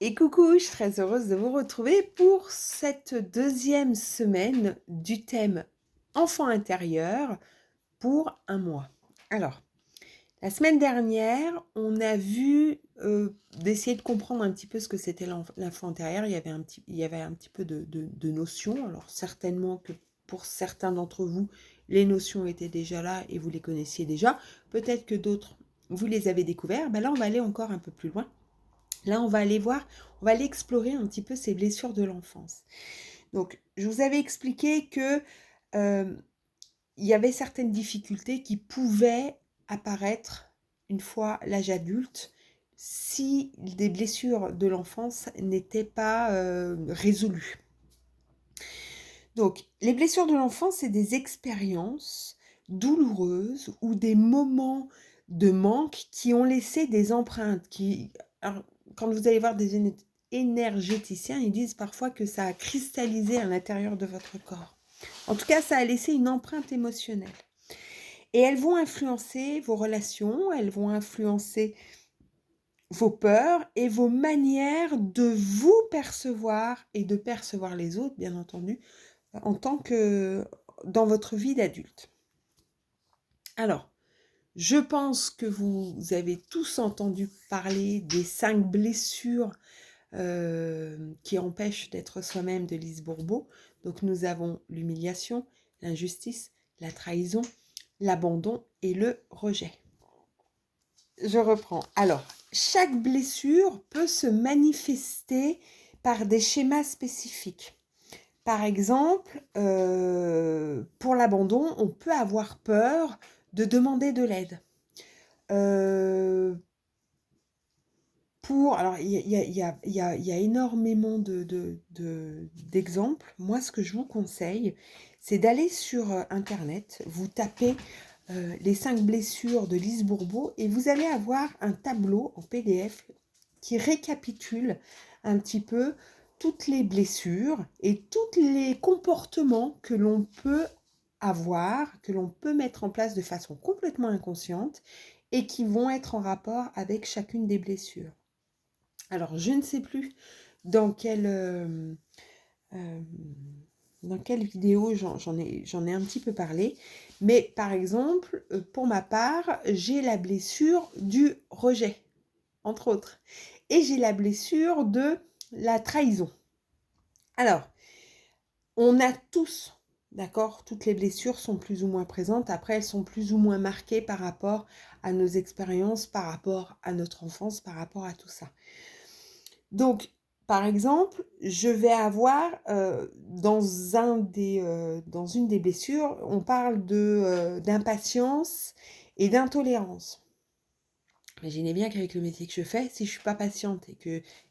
Et coucou, je suis très heureuse de vous retrouver pour cette deuxième semaine du thème enfant intérieur pour un mois. Alors, la semaine dernière, on a vu d'essayer de comprendre un petit peu ce que c'était l'enfant intérieur. Il y avait un petit peu de notions. Alors, certainement que pour certains d'entre vous, les notions étaient déjà là et vous les connaissiez déjà. Peut-être que d'autres, vous les avez découverts. Ben là, on va aller encore un peu plus loin. Là, on va aller voir, on va aller explorer un petit peu ces blessures de l'enfance. Donc, je vous avais expliqué que il y avait certaines difficultés qui pouvaient apparaître une fois l'âge adulte si des blessures de l'enfance n'étaient pas résolues. Donc, les blessures de l'enfance, c'est des expériences douloureuses ou des moments de manque qui ont laissé des empreintes. Alors, quand vous allez voir des énergéticiens, ils disent parfois que ça a cristallisé à l'intérieur de votre corps. En tout cas, ça a laissé une empreinte émotionnelle. Et elles vont influencer vos relations, elles vont influencer vos peurs et vos manières de vous percevoir et de percevoir les autres, bien entendu, en tant que dans votre vie d'adulte. Alors, je pense que vous avez tous entendu parler des 5 blessures qui empêchent d'être soi-même de Lise Bourbeau. Donc, nous avons l'humiliation, l'injustice, la trahison, l'abandon et le rejet. Je reprends. Alors, chaque blessure peut se manifester par des schémas spécifiques. Par exemple, pour l'abandon, on peut avoir peur de demander de l'aide. Alors, il y a énormément d'exemples. Moi, ce que je vous conseille, c'est d'aller sur Internet, vous tapez les 5 blessures de Lise Bourbeau et vous allez avoir un tableau en PDF qui récapitule un petit peu toutes les blessures et tous les comportements que l'on peut avoir, que l'on peut mettre en place de façon complètement inconsciente et qui vont être en rapport avec chacune des blessures. Alors, je ne sais plus dans quelle, dans quelle vidéo j'en ai un petit peu parlé, mais par exemple, pour ma part, j'ai la blessure du rejet, entre autres, et j'ai la blessure de la trahison. Alors, on a tous, d'accord, toutes les blessures sont plus ou moins présentes, après elles sont plus ou moins marquées par rapport à nos expériences, par rapport à notre enfance, par rapport à tout ça. Donc, par exemple, je vais avoir dans une des blessures, on parle d'impatience et d'intolérance. Imaginez bien qu'avec le métier que je fais, si je suis pas patiente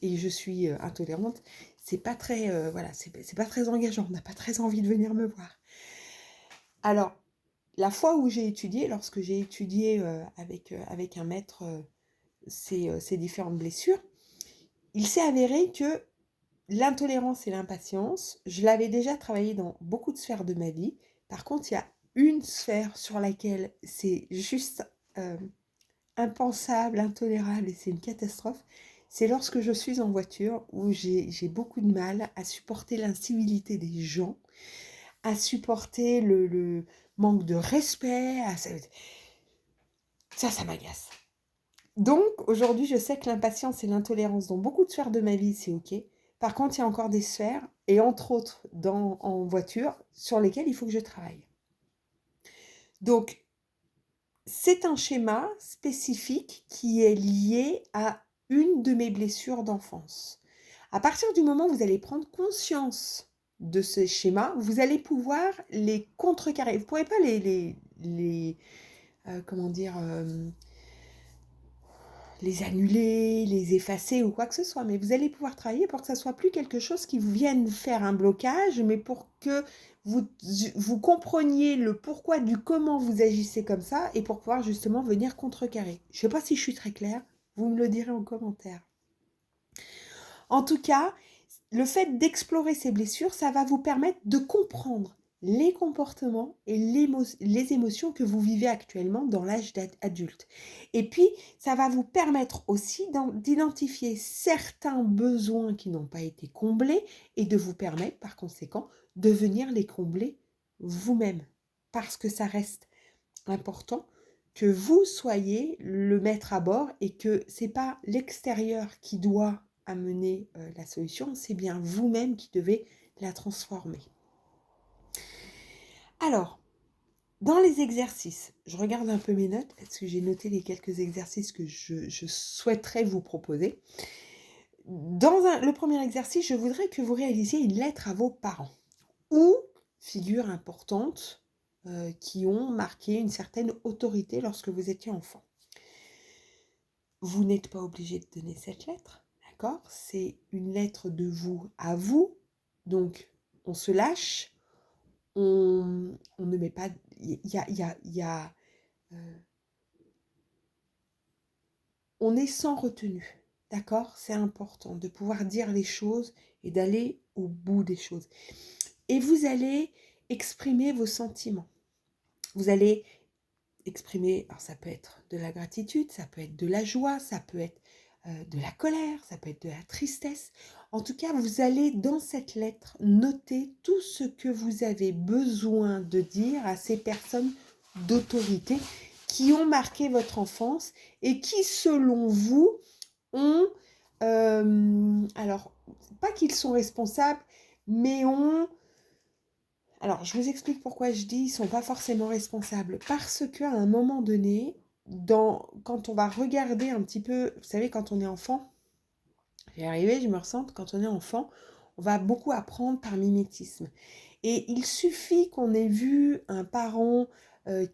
et je suis intolérante, c'est pas très voilà, c'est pas très engageant, on n'a pas très envie de venir me voir. Alors, la fois où j'ai étudié, lorsque j'ai étudié avec un maître ces différentes blessures, il s'est avéré que l'intolérance et l'impatience, je l'avais déjà travaillé dans beaucoup de sphères de ma vie. Par contre, il y a une sphère sur laquelle c'est juste impensable, intolérable et c'est une catastrophe. C'est lorsque je suis en voiture où j'ai beaucoup de mal à supporter l'incivilité des gens, à supporter le manque de respect. Ça m'agace. Donc, aujourd'hui, je sais que l'impatience et l'intolérance dans beaucoup de sphères de ma vie, c'est OK. Par contre, il y a encore des sphères, et entre autres en voiture, sur lesquelles il faut que je travaille. Donc, c'est un schéma spécifique qui est lié à une de mes blessures d'enfance. À partir du moment où vous allez prendre conscience de ce schéma, vous allez pouvoir les contrecarrer. Vous ne pourrez pas comment dire, les annuler, les effacer ou quoi que ce soit, mais vous allez pouvoir travailler pour que ça soit plus quelque chose qui vous vienne faire un blocage, mais pour que vous compreniez le pourquoi du comment vous agissez comme ça et pour pouvoir justement venir contrecarrer. Je ne sais pas si je suis très claire, vous me le direz en commentaire. En tout cas, le fait d'explorer ces blessures, ça va vous permettre de comprendre les comportements et les émotions que vous vivez actuellement dans l'âge adulte. Et puis, ça va vous permettre aussi d'identifier certains besoins qui n'ont pas été comblés et de vous permettre, par conséquent, de venir les combler vous-même. Parce que ça reste important que vous soyez le maître à bord et que c'est pas l'extérieur qui doit amener la solution, c'est bien vous-même qui devez la transformer. Alors, dans les exercices, je regarde un peu mes notes parce que j'ai noté les quelques exercices que je souhaiterais vous proposer. Dans le premier exercice, je voudrais que vous réalisiez une lettre à vos parents ou figures importantes qui ont marqué une certaine autorité lorsque vous étiez enfant. Vous n'êtes pas obligé de donner cette lettre, d'accord? C'est une lettre de vous à vous, donc on se lâche, on ne met pas... on est sans retenue, d'accord? C'est important de pouvoir dire les choses et d'aller au bout des choses. Et vous allez exprimer vos sentiments. Vous allez exprimer, alors ça peut être de la gratitude, ça peut être de la joie, ça peut être de la colère, ça peut être de la tristesse. En tout cas, vous allez dans cette lettre noter tout ce que vous avez besoin de dire à ces personnes d'autorité qui ont marqué votre enfance et qui, selon vous, ont, alors, pas qu'ils sont responsables, mais ont... Alors, je vous explique pourquoi je dis ils ne sont pas forcément responsables. Parce qu'à un moment donné, quand on va regarder un petit peu, vous savez, quand on est enfant, j'y arrivé, je me ressens, quand on est enfant, on va beaucoup apprendre par mimétisme. Et il suffit qu'on ait vu un parent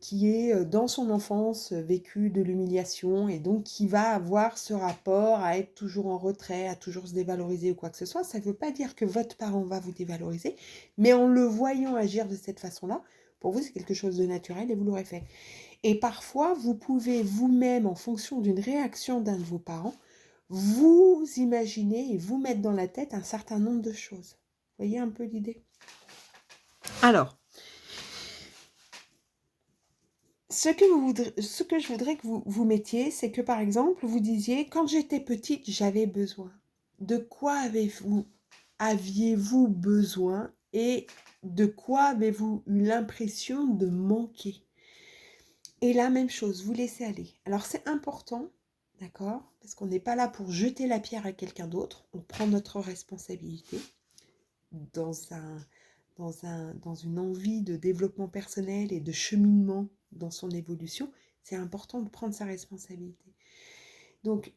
qui est dans son enfance vécu de l'humiliation et donc qui va avoir ce rapport à être toujours en retrait, à toujours se dévaloriser ou quoi que ce soit. Ça ne veut pas dire que votre parent va vous dévaloriser, mais en le voyant agir de cette façon-là, pour vous c'est quelque chose de naturel et vous l'aurez fait. Et parfois, vous pouvez vous-même, en fonction d'une réaction d'un de vos parents, vous imaginer et vous mettre dans la tête un certain nombre de choses. Vous voyez un peu l'idée? Alors, ce que je voudrais que vous mettiez, c'est que par exemple, vous disiez, quand j'étais petite, j'avais besoin. De quoi aviez-vous besoin et de quoi avez-vous eu l'impression de manquer? Et la même chose, vous laissez aller. Alors c'est important, d'accord? Parce qu'on n'est pas là pour jeter la pierre à quelqu'un d'autre. On prend notre responsabilité dans une envie de développement personnel et de cheminement dans son évolution. C'est important de prendre sa responsabilité. Donc,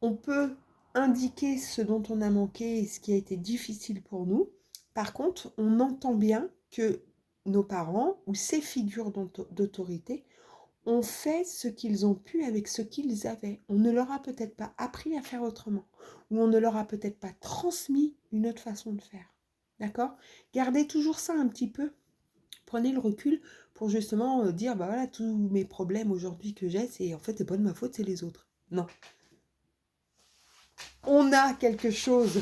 on peut indiquer ce dont on a manqué et ce qui a été difficile pour nous. Par contre, on entend bien que nos parents ou ces figures d'autorité ont fait ce qu'ils ont pu avec ce qu'ils avaient. On ne leur a peut-être pas appris à faire autrement, ou on ne leur a peut-être pas transmis une autre façon de faire. D'accord? Gardez toujours ça un petit peu. Prenez le recul pour justement dire, bah voilà, tous mes problèmes aujourd'hui que j'ai, c'est en fait, c'est pas de ma faute, c'est les autres. Non. On a quelque chose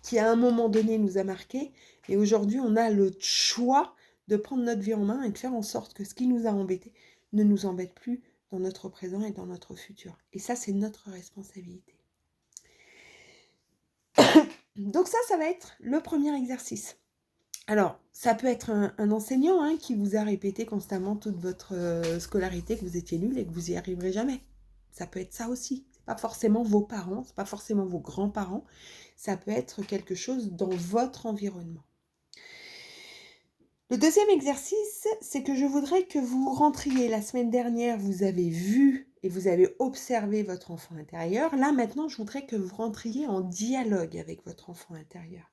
qui à un moment donné nous a marqué, et aujourd'hui on a le choix de prendre notre vie en main et de faire en sorte que ce qui nous a embêtés ne nous embête plus dans notre présent et dans notre futur. Et ça, c'est notre responsabilité. Donc ça va être le premier exercice. Alors, ça peut être un enseignant qui vous a répété constamment toute votre scolarité que vous étiez nul et que vous n'y arriverez jamais. Ça peut être ça aussi. C'est pas forcément vos parents, c'est pas forcément vos grands-parents. Ça peut être quelque chose dans votre environnement. Le deuxième exercice, c'est que je voudrais que vous rentriez. La semaine dernière, vous avez vu et vous avez observé votre enfant intérieur. Là, maintenant, je voudrais que vous rentriez en dialogue avec votre enfant intérieur.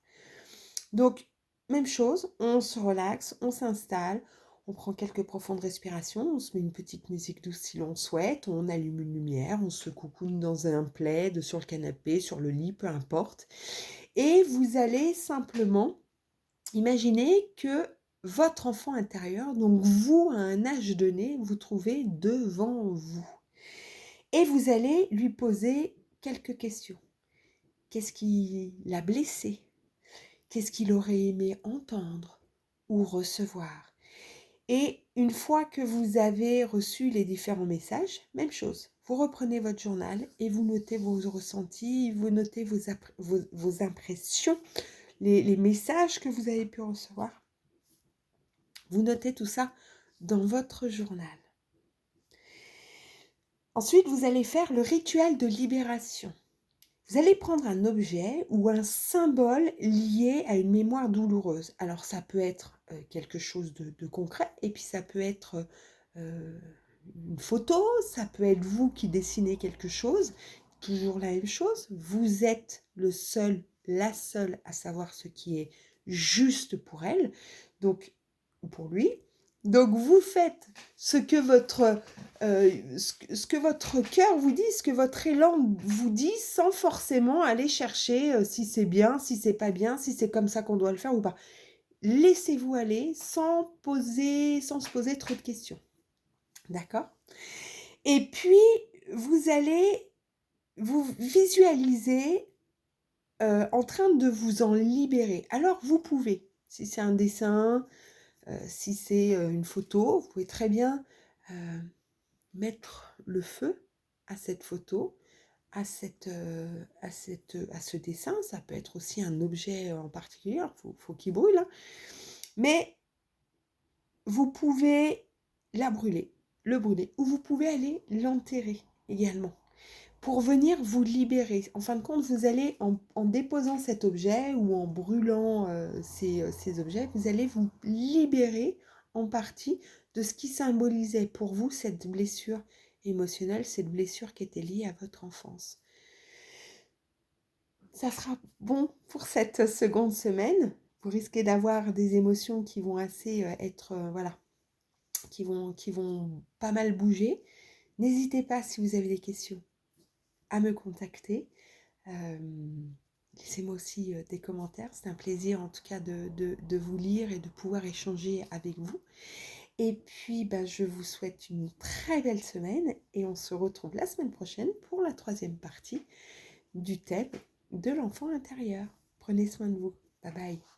Donc, même chose, on se relaxe, on s'installe, on prend quelques profondes respirations, on se met une petite musique douce si l'on souhaite, on allume une lumière, on se coucoune dans un plaid, sur le canapé, sur le lit, peu importe. Et vous allez simplement imaginer que votre enfant intérieur, donc vous, à un âge donné, vous trouvez devant vous. Et vous allez lui poser quelques questions. Qu'est-ce qui l'a blessé? Qu'est-ce qu'il aurait aimé entendre? ou recevoir. Et une fois que vous avez reçu les différents messages, même chose, vous reprenez votre journal et vous notez vos ressentis, vous notez vos impressions, les messages que vous avez pu recevoir. Vous notez tout ça dans votre journal. Ensuite, vous allez faire le rituel de libération. Vous allez prendre un objet ou un symbole lié à une mémoire douloureuse. Alors, ça peut être quelque chose de concret, et puis ça peut être une photo, ça peut être vous qui dessinez quelque chose, toujours la même chose. Vous êtes le seul, la seule à savoir ce qui est juste pour elle, donc, ou pour lui. Donc, vous faites ce que votre cœur vous dit, ce que votre élan vous dit, sans forcément aller chercher si c'est bien, si c'est pas bien, si c'est comme ça qu'on doit le faire ou pas. Laissez-vous aller sans se poser trop de questions. D'accord? Et puis, vous allez vous visualiser en train de vous en libérer. Alors, vous pouvez, si c'est un dessin, si c'est une photo, vous pouvez très bien mettre le feu à cette photo, à ce dessin. Ça peut être aussi un objet en particulier, faut qu'il brûle, hein. Mais vous pouvez la brûler, le brûler, ou vous pouvez aller l'enterrer également, pour venir vous libérer. En fin de compte, vous allez, en déposant cet objet ou en brûlant ces objets, vous allez vous libérer en partie de ce qui symbolisait pour vous cette blessure émotionnelle, cette blessure qui était liée à votre enfance. Ça sera bon pour cette seconde semaine. Vous risquez d'avoir des émotions qui vont assez voilà, qui vont pas mal bouger. N'hésitez pas, si vous avez des questions, à me contacter. Laissez-moi aussi des commentaires. C'est un plaisir en tout cas de vous lire et de pouvoir échanger avec vous. Et puis, je vous souhaite une très belle semaine et on se retrouve la semaine prochaine pour la troisième partie du thème de l'enfant intérieur. Prenez soin de vous. Bye bye.